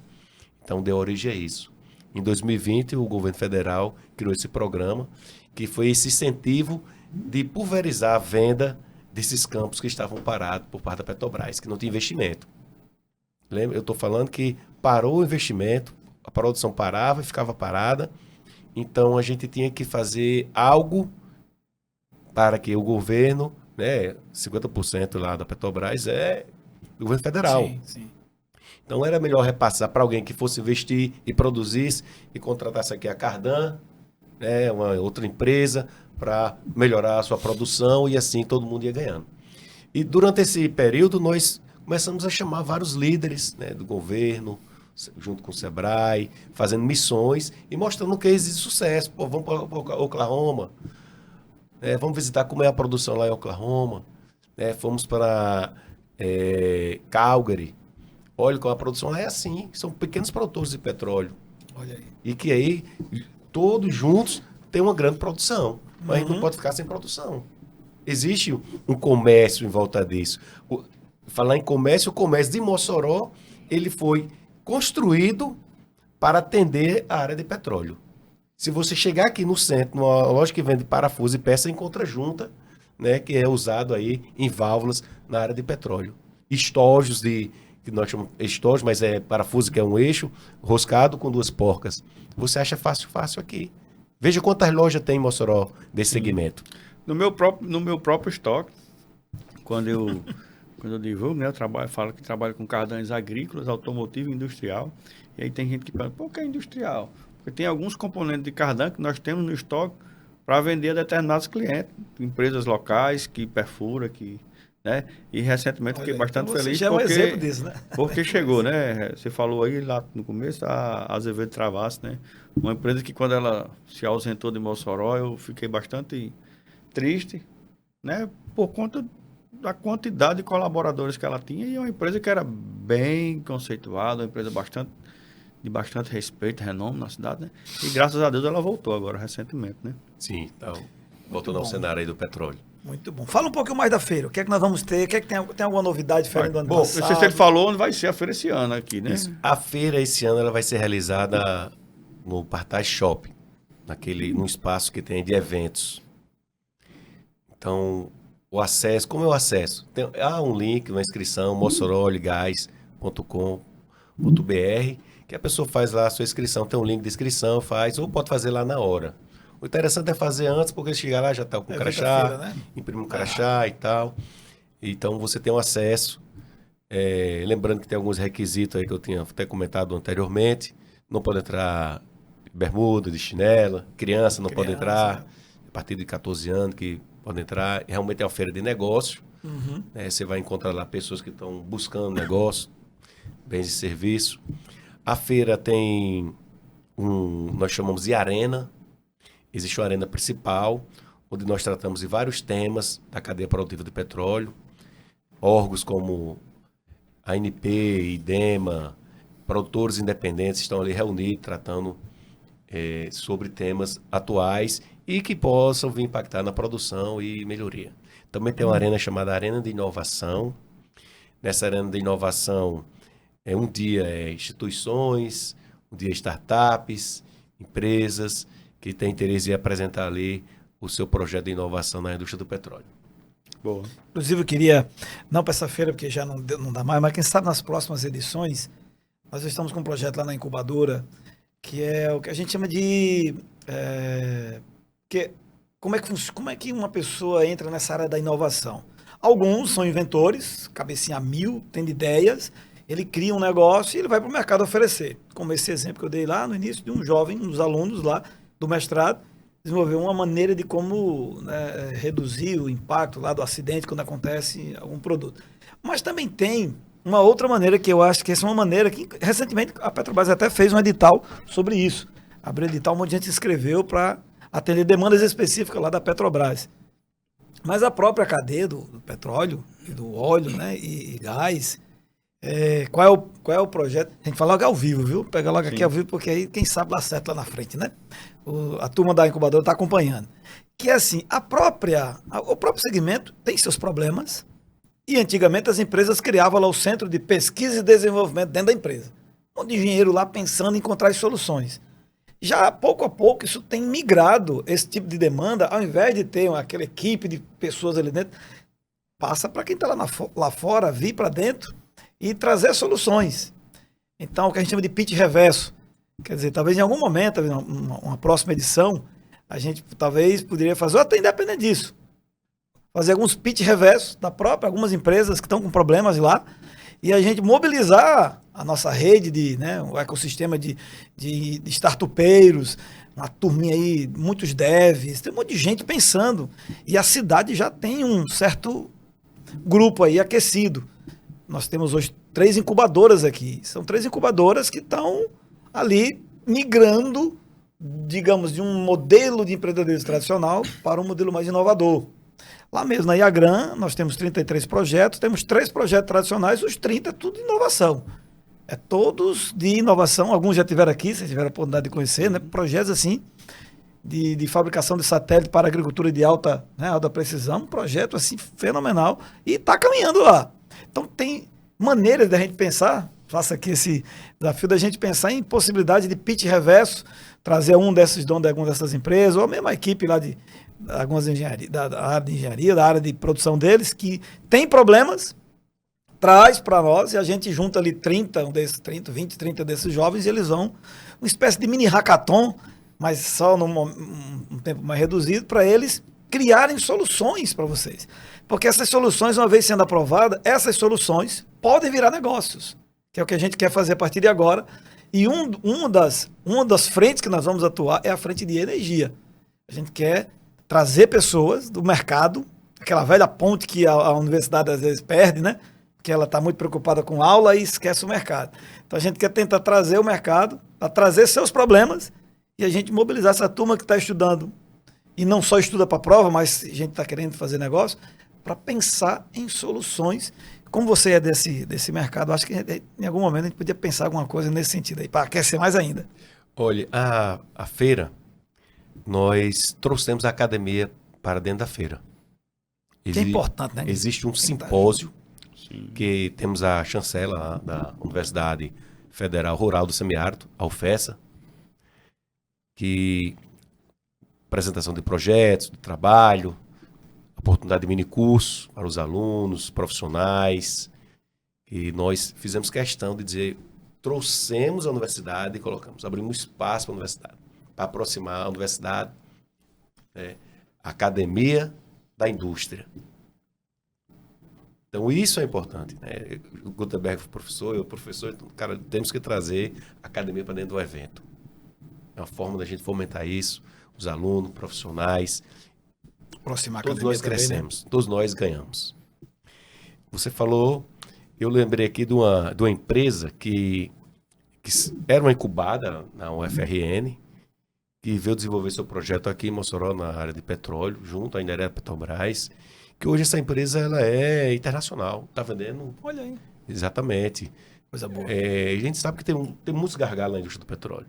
Então deu origem a isso. Em 2020, o governo federal criou esse programa, que foi esse incentivo de pulverizar a venda desses campos que estavam parados por parte da Petrobras, que não tinha investimento. Lembra? Eu estou falando que parou o investimento, a produção parava e ficava parada, então a gente tinha que fazer algo para que o governo, né, 50% lá da Petrobras é do governo federal. Sim, sim. Então era melhor repassar para alguém que fosse investir e produzisse e contratasse aqui a Cardan, né, uma outra empresa, para melhorar a sua produção e assim todo mundo ia ganhando. E durante esse período nós começamos a chamar vários líderes, né, do governo, junto com o Sebrae, fazendo missões e mostrando cases de sucesso. Pô, vamos para Oklahoma, vamos visitar como é a produção lá em Oklahoma, fomos para Calgary. Olha como a produção lá é assim, são pequenos produtores de petróleo. Olha aí. E que aí, todos juntos, tem uma grande produção. Mas a gente não pode ficar sem produção. Existe um comércio em volta disso. Falar em comércio, o comércio de Mossoró, ele foi construído para atender a área de petróleo. Se você chegar aqui no centro, numa loja que vende parafuso e peça, encontra junta, né, que é usado aí em válvulas na área de petróleo. Estojos que nós chamamos estojos, mas é parafuso que é um eixo roscado com 2 porcas. Você acha fácil aqui. Veja quantas lojas tem em Mossoró desse segmento. No meu próprio estoque, quando eu divulgo, né, falo que trabalho com cardantes agrícolas, automotivo e industrial. E aí tem gente que pergunta, por que industrial? Porque tem alguns componentes de cardan que nós temos no estoque para vender a determinados clientes, empresas locais que perfura, né? E recentemente fiquei bastante então feliz já é um exemplo disso, né? porque chegou, né? Você falou aí lá no começo, a Azevedo Travassos, né? Uma empresa que quando ela se ausentou de Mossoró, eu fiquei bastante triste, né? Por conta da quantidade de colaboradores que ela tinha, e é uma empresa que era bem conceituada, uma empresa de bastante respeito, renome na cidade, né? E graças a Deus ela voltou agora recentemente, né? Sim, então, voltando ao cenário aí do petróleo. Muito bom. Fala um pouquinho mais da feira. O que é que nós vamos ter? O que é que tem alguma novidade diferente do ano Bom, passado? não sei se ele falou onde vai ser a feira esse ano aqui, né? Isso. A feira esse ano ela vai ser realizada no Partage Shopping, num espaço que tem de eventos. Então, o acesso, como é o acesso? Há um link, uma inscrição, mossoroligás.com.br, que a pessoa faz lá a sua inscrição, tem um link de inscrição, faz, ou pode fazer lá na hora. O interessante é fazer antes, porque chegar lá já está com o crachá, feira, né? imprime um crachá e tal. Então, você tem um acesso. Lembrando que tem alguns requisitos aí que eu tinha até comentado anteriormente. Não pode entrar de bermuda, de chinela. Criança não pode entrar. A partir de 14 anos que pode entrar. Realmente é uma feira de negócio. Né? Você vai encontrar lá pessoas que estão buscando negócio, bens e serviço. A feira tem nós chamamos de arena. Existe uma arena principal, onde nós tratamos de vários temas da cadeia produtiva de petróleo. Órgãos como a ANP, IDEMA, produtores independentes estão ali reunidos, tratando sobre temas atuais e que possam vir impactar na produção e melhoria. Também tem uma arena chamada Arena de Inovação. Nessa arena de inovação, um dia instituições, um dia startups, empresas que têm interesse em apresentar ali o seu projeto de inovação na indústria do petróleo. Boa. Inclusive, eu queria, não para essa feira, porque já não dá mais, mas quem sabe nas próximas edições, nós estamos com um projeto lá na incubadora, que é o que a gente chama de... como é que uma pessoa entra nessa área da inovação? Alguns são inventores, cabecinha a mil, tendo ideias, ele cria um negócio e ele vai para o mercado oferecer. Como esse exemplo que eu dei lá no início, de um jovem, um dos alunos lá do mestrado, desenvolveu uma maneira de como, né, reduzir o impacto lá do acidente quando acontece algum produto. Mas também tem uma outra maneira que eu acho que essa é uma maneira que recentemente a Petrobras até fez um edital sobre isso. Abriu edital, um monte de gente se inscreveu para atender demandas específicas lá da Petrobras. Mas a própria cadeia do petróleo e do óleo, né, e gás, qual é o projeto? A gente fala logo ao vivo, viu? Pega logo aqui ao vivo, porque aí quem sabe dá certo lá na frente, né? A turma da incubadora está acompanhando. que é assim, o próprio segmento tem seus problemas, e antigamente as empresas criavam lá o centro de pesquisa e desenvolvimento dentro da empresa. Um monte de engenheiro lá pensando em encontrar as soluções. Já pouco a pouco isso tem migrado, esse tipo de demanda, ao invés de ter aquela equipe de pessoas ali dentro, passa para quem está lá fora, vir para dentro e trazer soluções. Então, o que a gente chama de pitch reverso. Quer dizer, talvez em algum momento, uma próxima edição, a gente talvez poderia fazer, ou até independente disso, fazer alguns pitch reversos da própria, algumas empresas que estão com problemas lá, e a gente mobilizar a nossa rede, né, o ecossistema de startupeiros, uma turminha aí, muitos devs, tem um monte de gente pensando. E a cidade já tem um certo grupo aí aquecido. Nós temos hoje 3 incubadoras aqui. São 3 incubadoras que estão ali migrando, digamos, de um modelo de empreendedorismo tradicional para um modelo mais inovador. Lá mesmo na Iagran, nós temos 33 projetos, temos 3 projetos tradicionais, os 30 é tudo inovação. É todos de inovação, alguns já tiveram aqui, vocês tiveram a oportunidade de conhecer, né? Projetos assim, de fabricação de satélite para agricultura de alta precisão, um projeto assim fenomenal, e está caminhando lá. Então tem maneiras da gente pensar, faça aqui esse desafio da gente pensar em possibilidade de pitch reverso, trazer um desses donos de alguma dessas empresas, ou a mesma equipe lá de algumas engenharia, da área de engenharia, da área de produção deles, que tem problemas, traz para nós e a gente junta ali 30 desses jovens e eles vão, uma espécie de mini hackathon, mas só num tempo mais reduzido, para eles criarem soluções para vocês. Porque essas soluções, uma vez sendo aprovadas, essas soluções podem virar negócios, que é o que a gente quer fazer a partir de agora. E uma das frentes que nós vamos atuar é a frente de energia. A gente quer trazer pessoas do mercado, aquela velha ponte que a universidade às vezes perde, né? Que ela está muito preocupada com aula e esquece o mercado. Então a gente quer tentar trazer o mercado, para trazer seus problemas e a gente mobilizar essa turma que está estudando e não só estuda para a prova, mas a gente está querendo fazer negócio, para pensar em soluções. Como você é desse mercado, acho que em algum momento a gente podia pensar alguma coisa nesse sentido aí, para aquecer mais ainda. Olha, a feira, nós trouxemos a academia para dentro da feira. Que é importante, né? Existe um simpósio. Sim. Que temos a chancela da Universidade Federal Rural do Semiárido, a UFESA, que apresentação de projetos, de trabalho, oportunidade de minicurso para os alunos, profissionais, e nós fizemos questão de dizer, trouxemos a universidade e colocamos, abrimos espaço para a universidade, para aproximar a universidade, a academia da indústria. Então, isso é importante, né? O Gutenberg foi professor, eu professor, então, cara, temos que trazer a academia para dentro do evento. É uma forma da gente fomentar isso, os alunos, profissionais. Aproximar a todos academia nós também, crescemos, né? Todos nós ganhamos. Você falou, eu lembrei aqui de uma empresa que era uma incubada na UFRN, que veio desenvolver seu projeto aqui em Mossoró, na área de petróleo, junto à Mineria Petrobras, que hoje essa empresa ela é internacional, está vendendo. Olha aí. Exatamente. Coisa boa. A gente sabe que tem muitos gargalos na indústria do petróleo.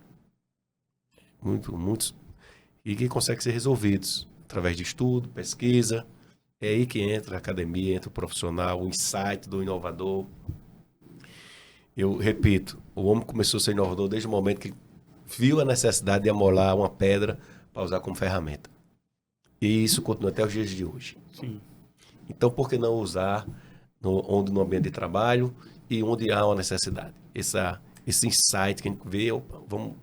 Muitos. E que conseguem ser resolvidos através de estudo, pesquisa. É aí que entra a academia, entra o profissional, o insight do inovador. Eu repito, o homem começou a ser inovador desde o momento que viu a necessidade de amolar uma pedra para usar como ferramenta. E isso continua até os dias de hoje. Sim. Então, por que não usar no ambiente de trabalho e onde há uma necessidade? Esse insight que a gente vê, vamos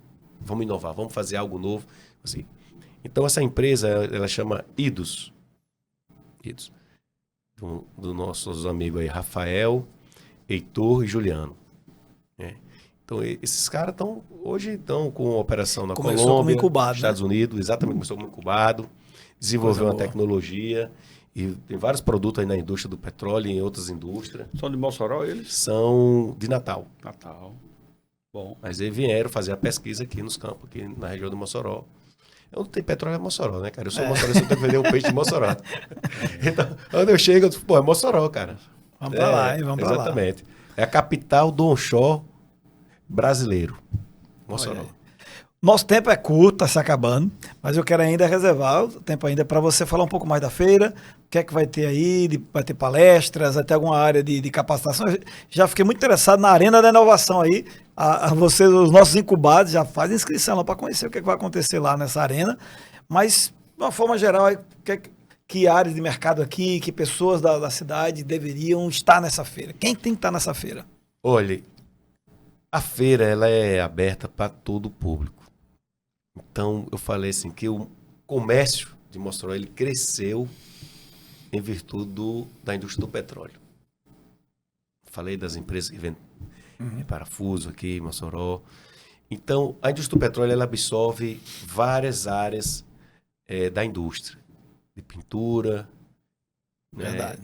inovar, vamos fazer algo novo. Assim. Então, essa empresa, ela chama IDOS. Do nossos amigos aí, Rafael, Heitor e Juliano. Então, esses caras hoje estão com operação na Começou Colômbia, como incubado, Estados Unidos, exatamente, começou como incubado, desenvolveu uma tecnologia e tem vários produtos aí na indústria do petróleo e em outras indústrias. São de Mossoró eles? São de Natal. Natal. Bom. Mas eles vieram fazer a pesquisa aqui nos campos, aqui na região do Mossoró. Eu não tenho petróleo, é Mossoró, né, cara? Eu sou Mossoró, eu tenho que vender o peixe de Mossoró. Então, quando eu chego, eu digo, pô, é Mossoró, cara. Vamos pra lá, hein? Vamos pra lá. Exatamente. É a capital do onshore brasileiro. Mossoró. Nosso tempo é curto, está se acabando, mas eu quero ainda reservar o tempo ainda para você falar um pouco mais da feira, o que é que vai ter aí, vai ter palestras, vai ter alguma área de capacitação. Eu já fiquei muito interessado na Arena da Inovação aí, vocês, os nossos incubados, já fazem inscrição lá para conhecer o que é que vai acontecer lá nessa arena, mas de uma forma geral, que áreas de mercado aqui, que pessoas da cidade deveriam estar nessa feira? Quem tem que estar nessa feira? Olha, a feira ela é aberta para todo o público. Então, eu falei assim, que o comércio de Mossoró, ele cresceu em virtude da indústria do petróleo. Falei das empresas que vendem parafuso aqui em Mossoró. Então, a indústria do petróleo, ela absorve várias áreas da indústria. De pintura, Verdade.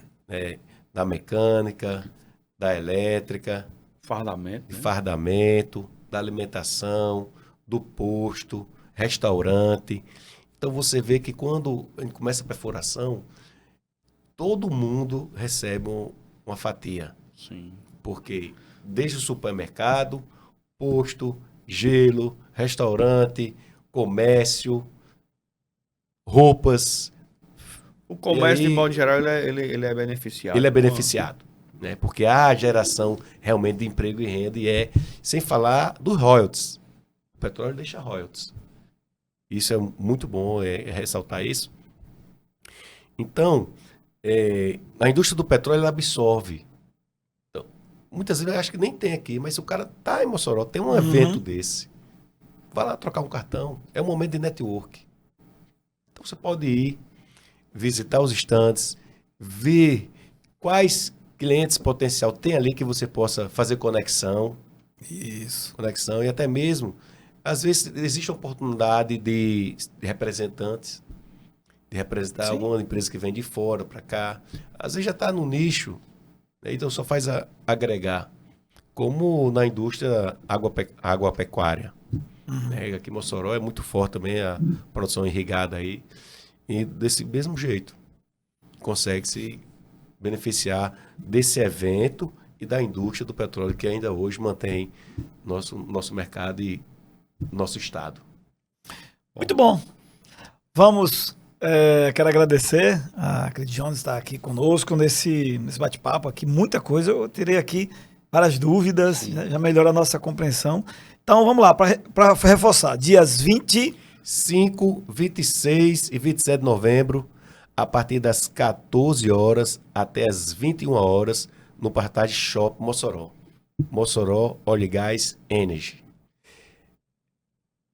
Da mecânica, da elétrica, Fardamento. de Né? fardamento, da alimentação, do posto, restaurante. Então você vê que quando a gente começa a perfuração, todo mundo recebe uma fatia. Sim. Porque desde o supermercado, posto, gelo, restaurante, comércio, roupas, O comércio, E aí- de modo geral, ele é beneficiado. ele é beneficiado. Né? Porque há geração realmente de emprego e renda, sem falar dos royalties. O petróleo deixa royalties. Isso é muito bom ressaltar isso. Então, a indústria do petróleo ela absorve. Então, muitas vezes eu acho que nem tem aqui, mas se o cara tá em Mossoró, tem um evento desse, vai lá trocar um cartão. É um momento de network. Então você pode ir, visitar os estandes, ver quais clientes potencial tem ali que você possa fazer conexão e até mesmo, às vezes, existe a oportunidade de representantes, de representar Sim. alguma empresa que vem de fora para cá. Às vezes já está no nicho, né? Então só faz agregar. Como na indústria agropecuária. Né? Aqui em Mossoró é muito forte também a produção irrigada aí. E desse mesmo jeito, consegue se beneficiar desse evento e da indústria do petróleo que ainda hoje mantém nosso mercado e nosso estado. Muito bom. Vamos, quero agradecer a Cris Jones estar aqui conosco nesse bate-papo aqui. Muita coisa, eu tirei aqui várias dúvidas, já melhora a nossa compreensão. Então vamos lá, para reforçar, dias 20... 5, 26 e 27 de novembro, a partir das 14 horas até as 21 horas, no Partage Shop Mossoró. Mossoró Oil e Gás Energy.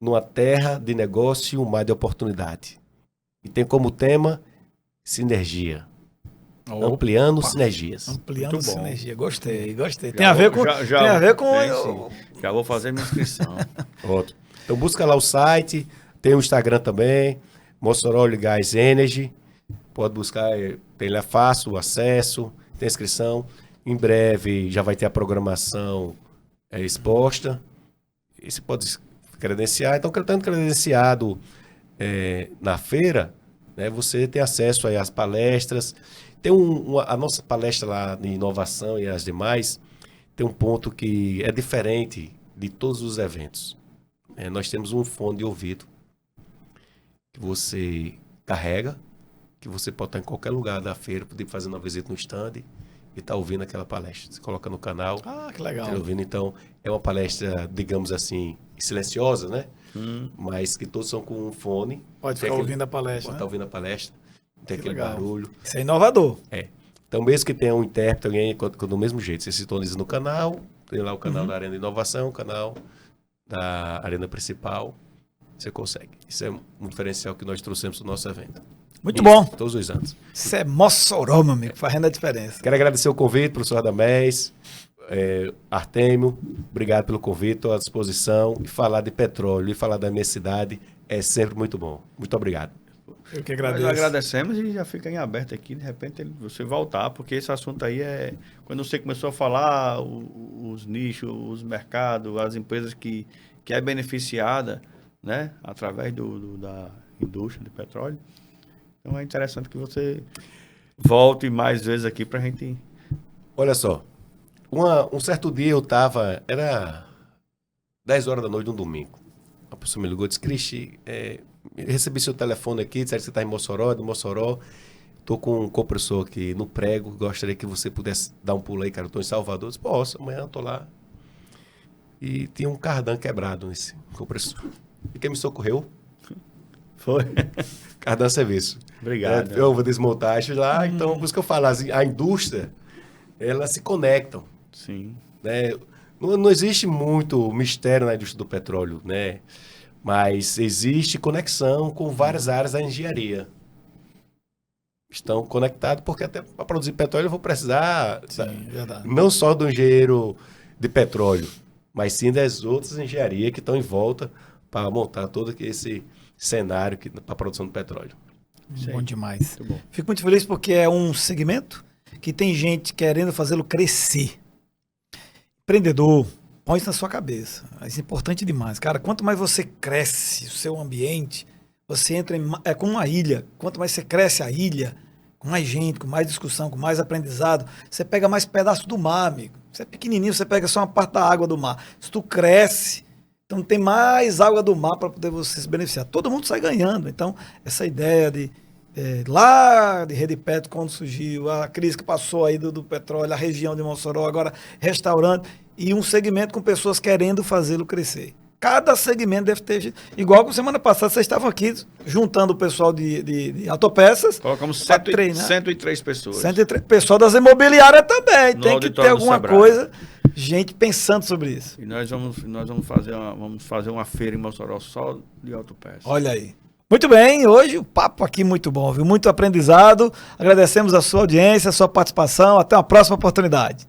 Numa terra de negócio e um mar de oportunidade. E tem como tema sinergia. Ampliando sinergias. Ampliando Muito bom. sinergia. Gostei. Já Tem a ver com... já- tem a ver com... tem, sim. Já vou fazer minha inscrição. Ótimo. Então busca lá o site, tem o Instagram também, Mossoró Oil e Gás Energy. Pode buscar, tem lá fácil o acesso, tem inscrição. Em breve já vai ter a programação exposta. E você pode se credenciar. Então, estando credenciado na feira, né, você tem acesso aí às palestras. Tem a nossa palestra lá de inovação e as demais, tem um ponto que é diferente de todos os eventos. Nós temos um fone de ouvido que você carrega, que você pode estar em qualquer lugar da feira, poder fazer uma visita no stand e estar ouvindo aquela palestra. Você coloca no canal, Ah, que legal. tá ouvindo. Então, é uma palestra, digamos assim, silenciosa, né? Mas que todos são com um fone. Pode Tem ficar aquele- ouvindo a Pode palestra, estar né? ouvindo a palestra, tem Que aquele legal. barulho. Isso é inovador. Então, mesmo que tenha um intérprete, alguém do mesmo jeito, você sintoniza no canal, tem lá o canal da Arena de Inovação, o canal da Arena Principal, você consegue. Isso é um diferencial que nós trouxemos no nosso evento. Muito bom. Todos os anos. Isso é Mossoró, meu amigo, fazendo a diferença. Quero agradecer o convite, professor Radamés, Artêmio, obrigado pelo convite, estou à disposição. E falar de petróleo e falar da minha cidade é sempre muito bom. Muito obrigado. Eu que Nós agradeço. agradecemos e já fica em aberto aqui, de repente você voltar, porque esse assunto aí quando você começou a falar, os nichos, os mercados, as empresas que é beneficiada, né, através da indústria de petróleo. Então é interessante que você volte mais vezes aqui para a gente... Olha só, um certo dia era 10 horas da noite de um domingo. a pessoa me ligou e disse, Cristi, recebi seu telefone aqui, disseram que você está em Mossoró, de Mossoró. Estou com um compressor aqui no prego, gostaria que você pudesse dar um pulo aí, cara. Estou em Salvador. Eu disse, posso, amanhã eu estou lá. E tinha um cardan quebrado nesse compressor. E quem me socorreu? Foi. Cardan Serviço. Obrigado. Eu vou desmontar isso lá. Então, por isso que eu falo, a indústria, elas se conectam. Sim. Né? Não existe muito mistério na indústria do petróleo, né? Mas existe conexão com várias áreas da engenharia. Estão conectados porque até para produzir petróleo eu vou precisar Verdade. não só do engenheiro de petróleo, mas sim das outras engenharias que estão em volta para montar todo esse cenário para a produção do petróleo. Bom demais. Muito bom. Fico muito feliz porque é um segmento que tem gente querendo fazê-lo crescer. Empreendedor, põe isso na sua cabeça. Isso é importante demais. Cara, quanto mais você cresce o seu ambiente, você entra é como uma ilha. Quanto mais você cresce a ilha, com mais gente, com mais discussão, com mais aprendizado, você pega mais pedaço do mar, amigo. Você é pequenininho, você pega só uma parte da água do mar. Se tu cresce, então tem mais água do mar para poder você se beneficiar. Todo mundo sai ganhando. Então, essa ideia de lá de Rede Petro, quando surgiu, a crise que passou aí do petróleo, a região de Mossoró, agora restaurante, e um segmento com pessoas querendo fazê-lo crescer. Cada segmento deve ter... Igual que semana passada vocês estavam aqui juntando o pessoal de autopeças. Colocamos 103 pessoas. 103. Pessoal das imobiliárias também. No Tem que ter auditório do alguma Sebrae. coisa, gente pensando sobre isso. E nós vamos fazer uma feira em Mossoró só de autopeças. Olha aí. Muito bem, hoje o papo aqui muito bom, viu? Muito aprendizado. Agradecemos a sua audiência, a sua participação. Até uma próxima oportunidade.